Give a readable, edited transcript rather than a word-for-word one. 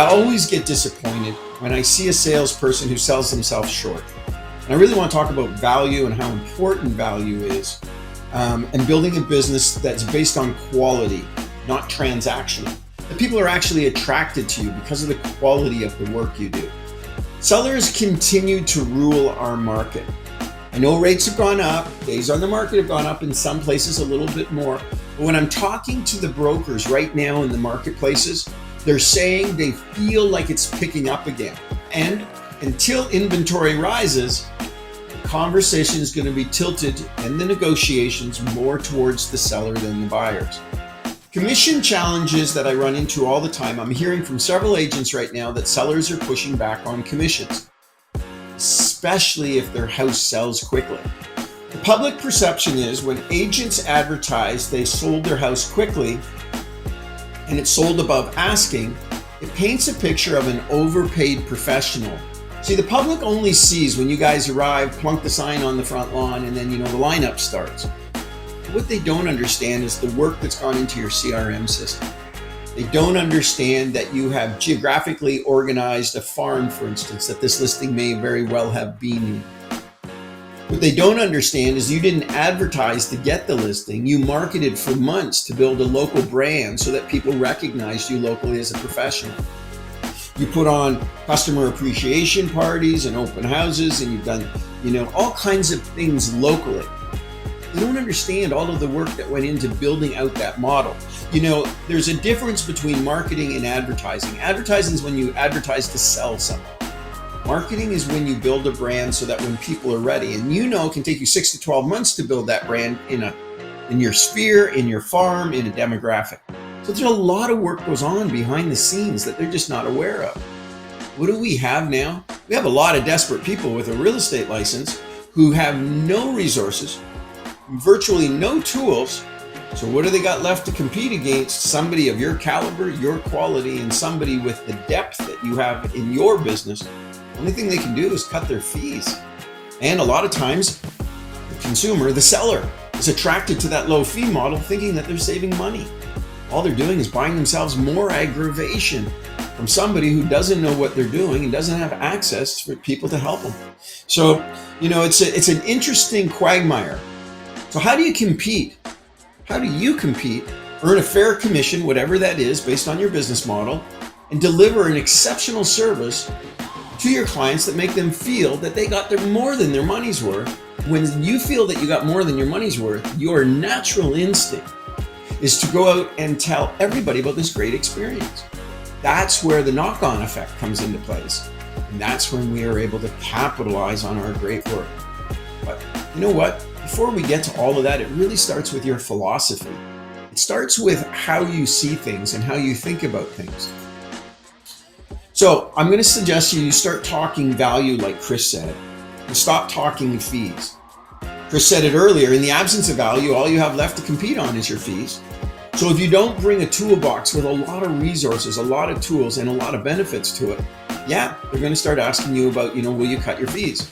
I always get disappointed when I see a salesperson who sells themselves short. And I really want to talk about value and how important value is, and building a business that's based on quality, not transactional. That people are actually attracted to you because of the quality of the work you do. Sellers continue to rule our market. I know rates have gone up, days on the market have gone up, in some places a little bit more. But when I'm talking to the brokers right now in the marketplaces, they're saying they feel like it's picking up again. And until inventory rises, the conversation is going to be tilted and the negotiations more towards the seller than the buyers. Commission challenges that I run into all the time. I'm hearing from several agents right now that sellers are pushing back on commissions, especially if their house sells quickly. The public perception is when agents advertise they sold their house quickly and it sold above asking, it paints a picture of an overpaid professional. See, the public only sees when you guys arrive, plunk the sign on the front lawn, and then the lineup starts. What they don't understand is the work that's gone into your CRM system. They don't understand that you have geographically organized a farm, for instance, that this listing may very well have been in. What they don't understand is you didn't advertise to get the listing. You marketed for months to build a local brand so that people recognized you locally as a professional. You put on customer appreciation parties and open houses, and you've done, all kinds of things locally. They don't understand all of the work that went into building out that model. There's a difference between marketing and advertising. Advertising is when you advertise to sell something. Marketing is when you build a brand so that when people are ready, and it can take you 6 to 12 months to build that brand in your sphere, in your farm, in a demographic. So there's a lot of work goes on behind the scenes that they're just not aware of. What do we have now? We have a lot of desperate people with a real estate license who have no resources, virtually no tools. So what do they got left to compete against somebody of your caliber, your quality, and somebody with the depth that you have in your business? The only thing they can do is cut their fees. And a lot of times, the consumer, the seller, is attracted to that low fee model thinking that they're saving money. All they're doing is buying themselves more aggravation from somebody who doesn't know what they're doing and doesn't have access for people to help them. So, it's an interesting quagmire. So how do you compete? How do you compete, earn a fair commission, whatever that is, based on your business model, and deliver an exceptional service to your clients that make them feel that they got more than their money's worth? When you feel that you got more than your money's worth, your natural instinct is to go out and tell everybody about this great experience. That's where the knock-on effect comes into place. And that's when we are able to capitalize on our great work. But you know what? Before we get to all of that, it really starts with your philosophy. It starts with how you see things and how you think about things. So I'm going to suggest you start talking value like Chris said, and stop talking fees. Chris said it earlier, in the absence of value, all you have left to compete on is your fees. So if you don't bring a toolbox with a lot of resources, a lot of tools, and a lot of benefits to it, they're going to start asking you about, will you cut your fees?